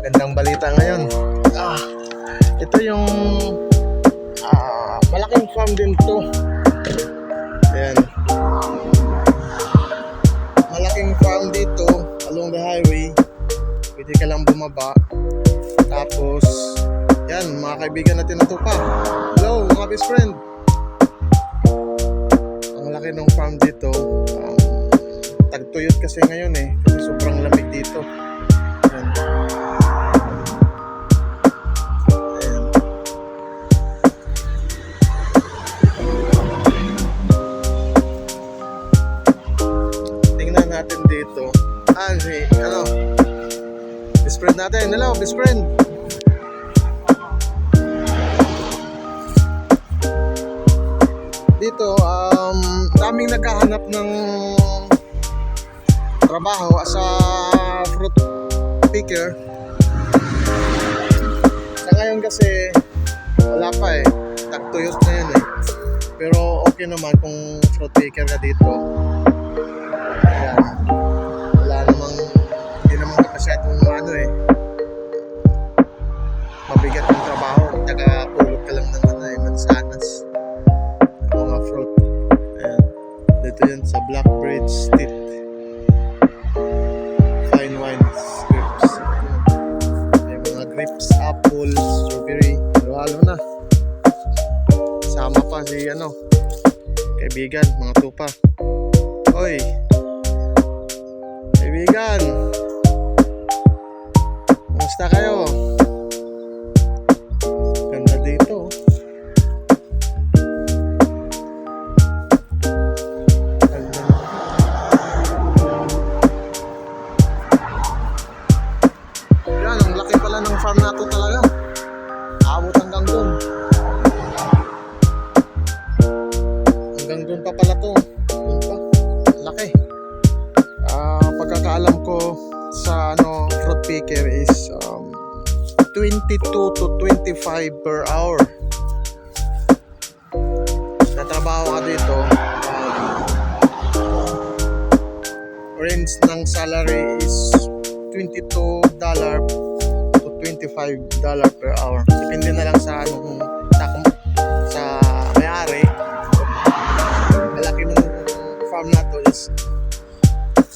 Magandang balita ngayon. Ito yung malaking farm din to. Ayan. Malaking farm dito along the highway. Pwede ka lang bumaba. Tapos, yan, mga kaibigan natin na tupa. Hello, mga best friend. Ang laki ng farm dito. Tagtuyot kasi ngayon kasi sobrang lamig dito. Ayan. Tingnan natin dito. Best friend natin. Hello, best friend. Dito, daming naghahanap ng trabaho as a fruit picker. Sa ngayon kasi wala pa tagtuyot na yun pero okay naman kung fruit picker ka dito. Ayan. Wala namang, hindi naman masyadong mabigat yung trabaho. Tagapulot ka lang ng mansanas, mga fruit. Ayan. Dito yan sa Blackbridge Street. Fine wines, grapes. May mga grapes, apple, strawberry. Halo na. Sama pa si kaibigan, mga tupa. Oy, kaibigan, kumusta kayo? Ganda dito. Yan, ang laki pala ng farm na to talaga. Abot hanggang dun. Hanggang dun pa pala to. Dun pa. Laki. Pagkakaalam ko sa fruit picker is 22 to 25 per hour. Natrabaho ka dito. Range ng salary is $22 to $25 per hour. Depende na lang sa sa may-ari. Malaki ng farm na to is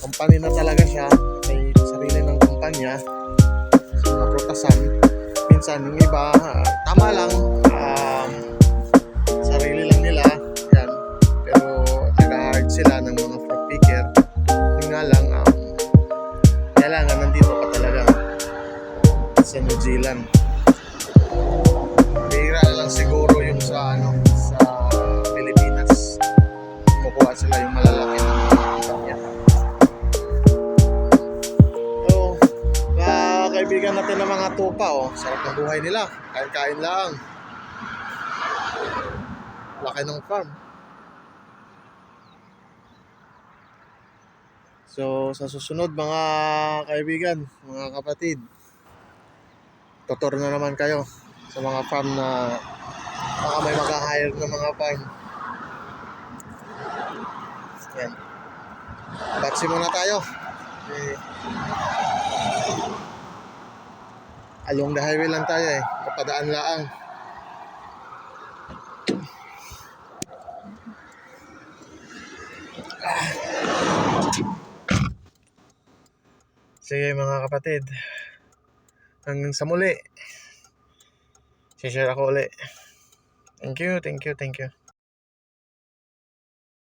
company na talaga siya. May sarili ng kumpanya sa mga prutasan. Minsan yung iba tama lang, sarili lang nila yan, pero nag-hard sila ng mga fruit picker. Yung nga lang, kailangan nandito ka talaga sa New Zealand. Bihira na lang siguro yung sa Pilipinas. Kumukuha sila yung malalaki ng kumpanya. So, kaibigan natin ng mga tupa, sarap ng buhay nila. Kain-kain lang. Laki ng farm. So, sa susunod mga kaibigan, mga kapatid, tutor na naman kayo sa mga farm na baka may mag-hire ng mga farm. Yan. Batsi muna tayo. Along the highway lang tayo kapadaan laang. Sige mga kapatid, hanggang sa muli. Share ako ulit. Thank you.